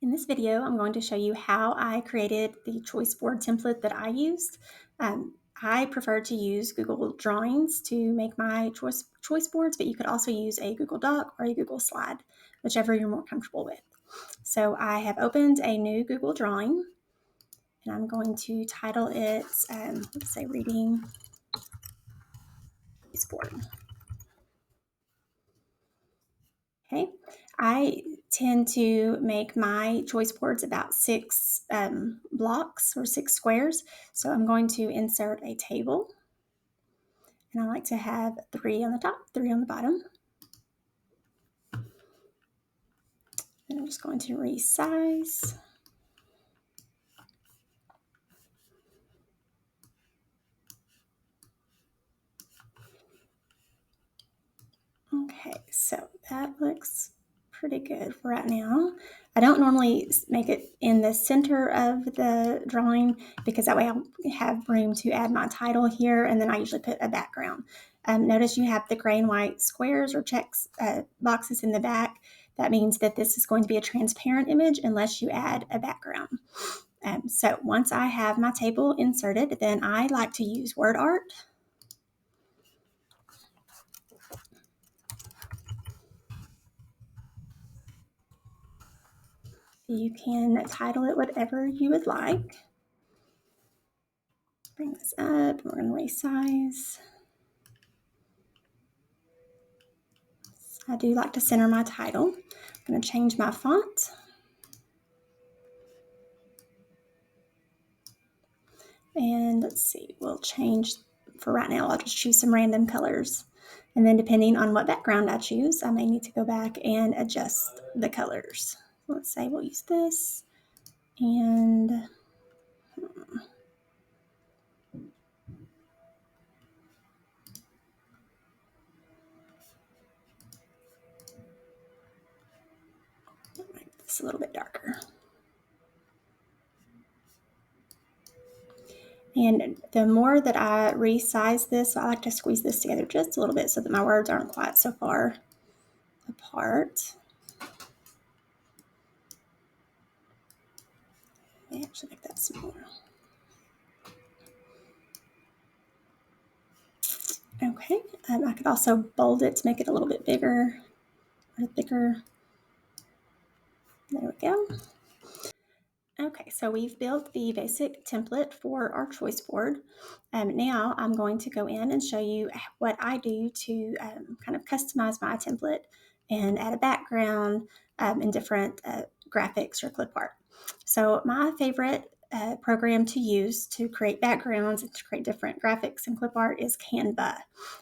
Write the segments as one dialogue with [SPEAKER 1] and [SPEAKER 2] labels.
[SPEAKER 1] In this video, I'm going to show you how I created the choice board template that I used. I prefer to use Google Drawings to make my choice boards, but you could also use a Google Doc or a Google Slide, whichever you're more comfortable with. So I have opened a new Google Drawing, and I'm going to title it, let's say, Reading Choice Board. Okay, I tend to make my choice boards about 6 blocks or 6 squares. So I'm going to insert a table, and I like to have 3 on the top, 3 on the bottom. And I'm just going to resize. Okay, so that looks pretty good for right now. I don't normally make it in the center of the drawing because that way I'll have room to add my title here, and then I usually put a background. Notice you have the gray and white squares or checks boxes in the back. That means that this is going to be a transparent image unless you add a background. So once I have my table inserted, then I like to use word art. You can title it whatever you would like. Bring this up, we're going to resize. I do like to center my title. I'm going to change my font. And let's see, we'll change, for right now, I'll just choose some random colors. And then depending on what background I choose, I may need to go back and adjust the colors. Let's say we'll use this, and make this a little bit darker. And the more that I resize this, I like to squeeze this together just a little bit so that my words aren't quite so far apart. Let me actually make that smaller. Okay, I could also bold it to make it a little bit bigger or thicker. There we go. Okay, so we've built the basic template for our choice board. Now I'm going to go in and show you what I do to kind of customize my template and add a background and different graphics or clip art. So my favorite program to use to create backgrounds and to create different graphics and clip art is Canva.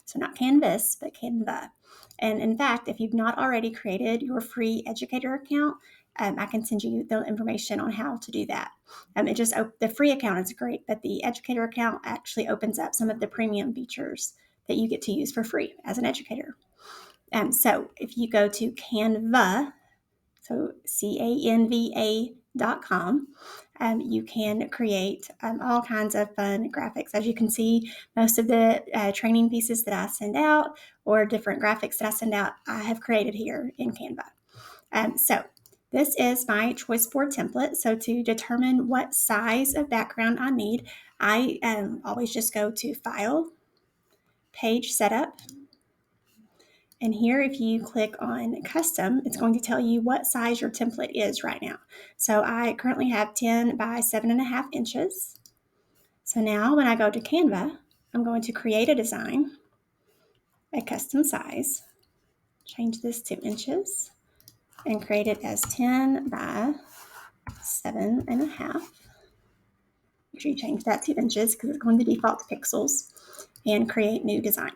[SPEAKER 1] So not Canvas, but Canva. And in fact, if you've not already created your free educator account, I can send you the information on how to do that. The free account is great, but the educator account actually opens up some of the premium features that you get to use for free as an educator. So if you go to Canva, so canva.com, you can create all kinds of fun graphics. As you can see, most of the training pieces that I send out or different graphics that I send out, I have created here in Canva. So this is my choice board template. So to determine what size of background I need, I always just go to File, Page Setup. And here, if you click on Custom, it's going to tell you what size your template is right now. So I currently have 10 by 7.5 inches. So now when I go to Canva, I'm going to create a design, a custom size, change this to inches, and create it as 10 by 7.5. Make sure you change that to inches because it's going to default to pixels, and create new design.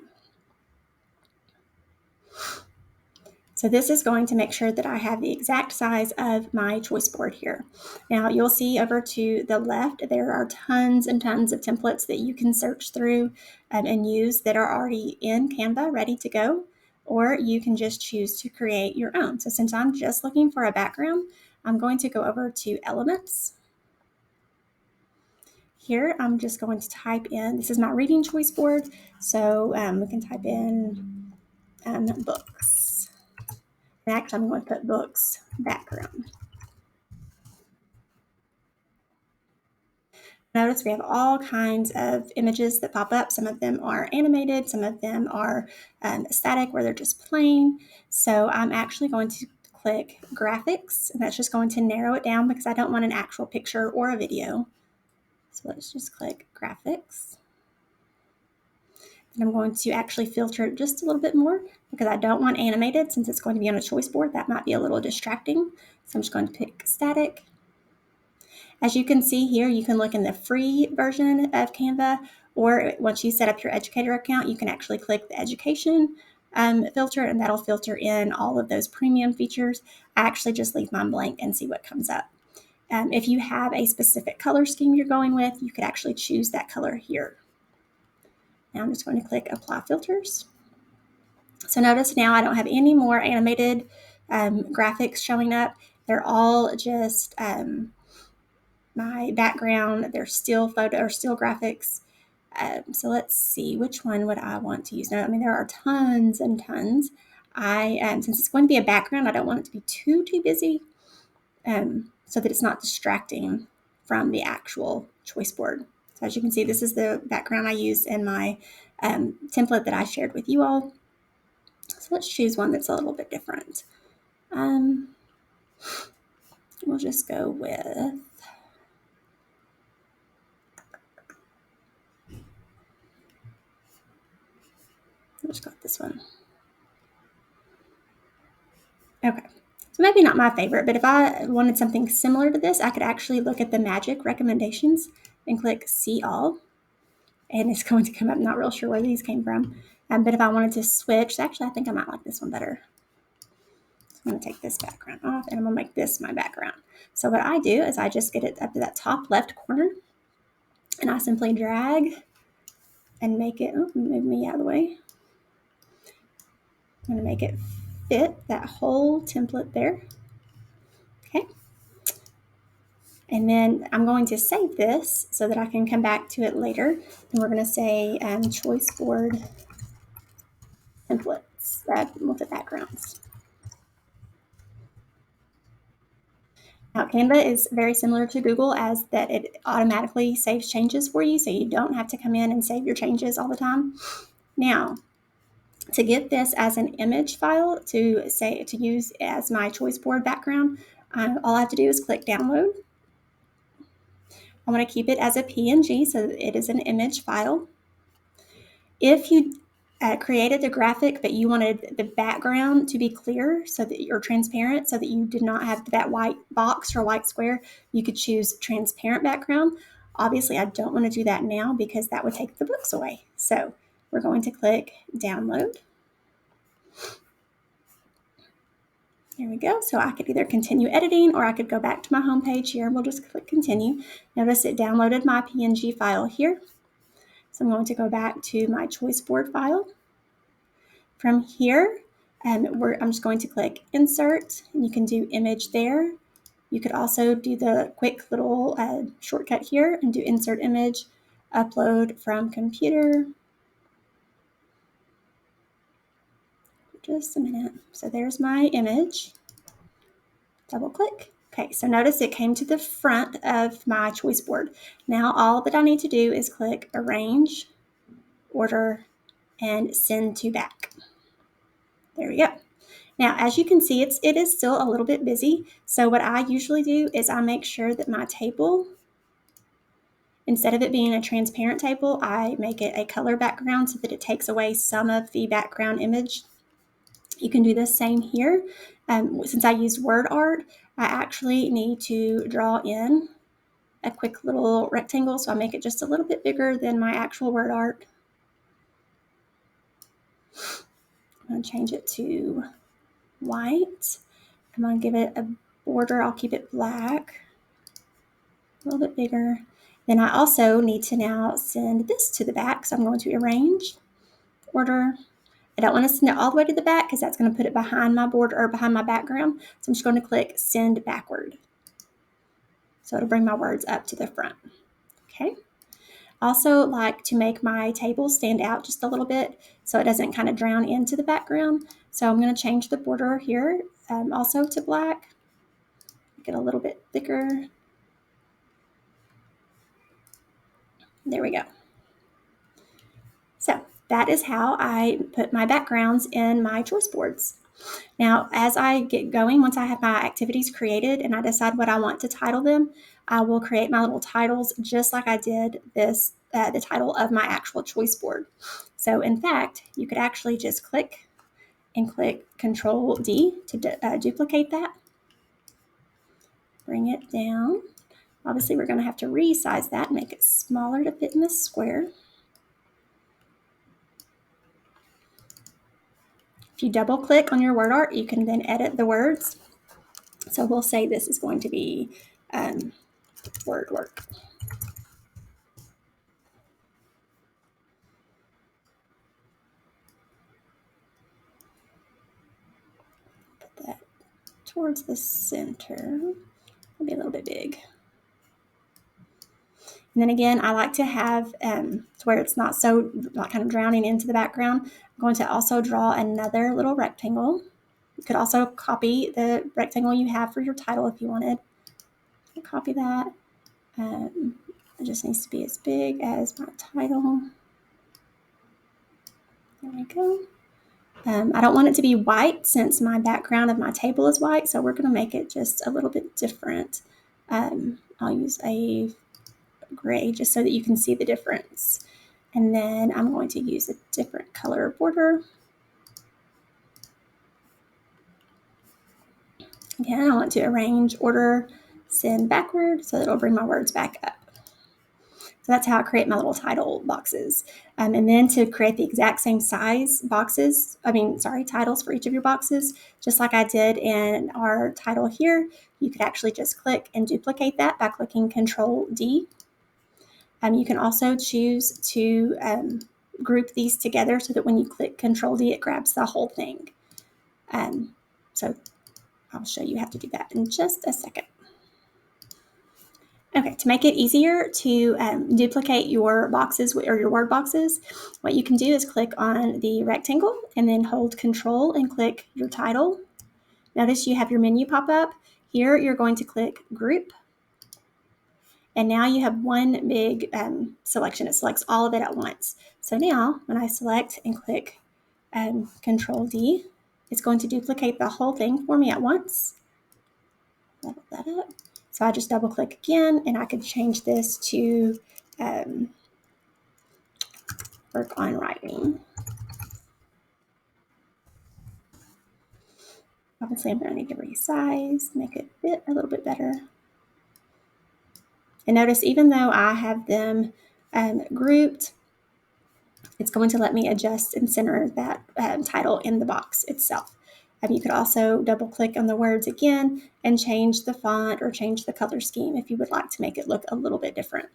[SPEAKER 1] So this is going to make sure that I have the exact size of my choice board here. Now you'll see over to the left, there are tons and tons of templates that you can search through and use that are already in Canva, ready to go, or you can just choose to create your own. So since I'm just looking for a background, I'm going to go over to Elements. Here, I'm just going to type in, this is my reading choice board, so we can type in books. And actually, I'm going to put books background. Notice we have all kinds of images that pop up. Some of them are animated, some of them are static where they're just plain. So I'm actually going to click graphics, and that's just going to narrow it down because I don't want an actual picture or a video. So let's just click graphics. And I'm going to actually filter it just a little bit more because I don't want animated since it's going to be on a choice board. That might be a little distracting. So I'm just going to pick static. As you can see here, you can look in the free version of Canva, or once you set up your educator account, you can actually click the education filter, and that'll filter in all of those premium features. I actually just leave mine blank and see what comes up. If you have a specific color scheme you're going with, you could actually choose that color here. Now I'm just going to click apply filters. So notice now I don't have any more animated graphics showing up. They're all just my background. They're still photo or still graphics. So let's see, which one would I want to use? Now, I mean, there are tons and tons. Since it's going to be a background, I don't want it to be too busy, so that it's not distracting from the actual choice board. So as you can see, this is the background I use in my template that I shared with you all. So let's choose one that's a little bit different. We'll just go with, I just got this one. Okay, so maybe not my favorite, but if I wanted something similar to this, I could actually look at the magic recommendations and click see all, and it's going to come up. Not real sure where these came from, but if I wanted to switch, actually I think I might like this one better. I'm going to take this background off, and I'm going to make this my background. So what I do is I just get it up to that top left corner, and I simply drag and make it, move me out of the way. I'm going to make it fit that whole template there. Okay. And then I'm going to save this so that I can come back to it later. And we're going to say choice board templates with the backgrounds. Now, Canva is very similar to Google as that it automatically saves changes for you, so you don't have to come in and save your changes all the time. Now, to get this as an image file to use as my choice board background, all I have to do is click download. I want to keep it as a PNG so that it is an image file. If you created the graphic but you wanted the background to be clear so that you're transparent, so that you did not have that white box or white square, you could choose transparent background. Obviously, I don't want to do that now because that would take the books away. So we're going to click download. There we go. So I could either continue editing or I could go back to my home page here. We'll just click continue. Notice it downloaded my PNG file here. So I'm going to go back to my choice board file. From here, I'm just going to click insert, and you can do image there. You could also do the quick little shortcut here and do insert image, upload from computer. Just a minute. So there's my image. Double click. Okay, so notice it came to the front of my choice board. Now all that I need to do is click arrange, order, and send to back. There we go. Now, as you can see, it is still a little bit busy. So what I usually do is I make sure that my table, instead of it being a transparent table, I make it a color background so that it takes away some of the background image. You can do the same here. Since I use word art, I actually need to draw in a quick little rectangle, so I make it just a little bit bigger than my actual word art. I'm going to change it to white. I'm going to give it a border. I'll keep it black, a little bit bigger. Then I also need to now send this to the back, so I'm going to arrange, order. I don't want to send it all the way to the back because that's going to put it behind my border or behind my background. So I'm just going to click send backward. So it'll bring my words up to the front. Okay. I also like to make my table stand out just a little bit so it doesn't kind of drown into the background. So I'm going to change the border here also to black. Make it a little bit thicker. There we go. So that is how I put my backgrounds in my choice boards. Now, as I get going, once I have my activities created and I decide what I want to title them, I will create my little titles just like I did this, the title of my actual choice board. So in fact, you could actually just click Control D to duplicate that. Bring it down. Obviously, we're going to have to resize that and make it smaller to fit in this square. If you double click on your word art, you can then edit the words. So we'll say this is going to be word work. Put that towards the center. It'll be a little bit big. And then again, I like to have to where it's not so kind of drowning into the background. I'm going to also draw another little rectangle. You could also copy the rectangle you have for your title if you wanted. Copy that. It just needs to be as big as my title. There we go. I don't want it to be white since my background of my table is white, so we're going to make it just a little bit different. I'll use a gray just so that you can see the difference. And then I'm going to use a different color border. Again, I want to arrange, order, send backward so that it'll bring my words back up. So that's how I create my little title boxes. And then to create the exact same size titles for each of your boxes, just like I did in our title here, you could actually just click and duplicate that by clicking Control D. You can also choose to group these together so that when you click Control D, it grabs the whole thing. So I'll show you how to do that in just a second. Okay, to make it easier to duplicate your boxes or your word boxes, what you can do is click on the rectangle and then hold Control and click your title. Notice you have your menu pop up. Here you're going to click Group. And now you have one big selection. It selects all of it at once. So now when I select and click Control D, it's going to duplicate the whole thing for me at once. Level that up. So I just double click again and I could change this to work on writing. Obviously I'm going to need to resize, make it fit a little bit better. And notice even though I have them grouped, it's going to let me adjust and center that title in the box itself. You could also double click on the words again and change the font or change the color scheme if you would like to make it look a little bit different.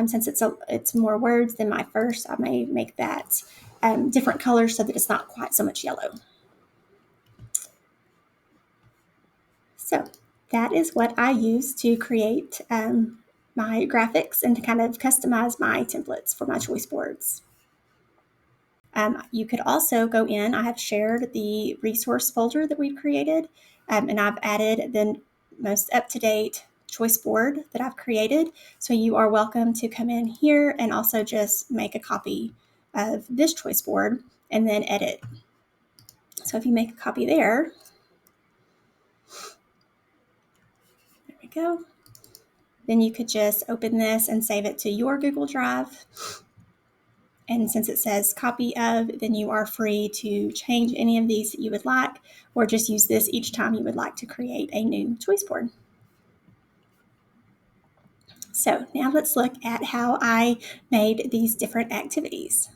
[SPEAKER 1] Since it's more words than my first, I may make that different colors so that it's not quite so much yellow. So that is what I use to create my graphics and to kind of customize my templates for my choice boards. You could also go in, I have shared the resource folder that we've created, and I've added the most up-to-date choice board that I've created. So you are welcome to come in here and also just make a copy of this choice board and then edit. So if you make a copy there we go. Then you could just open this and save it to your Google Drive. And since it says copy of, then you are free to change any of these that you would like, or just use this each time you would like to create a new choice board. So now let's look at how I made these different activities.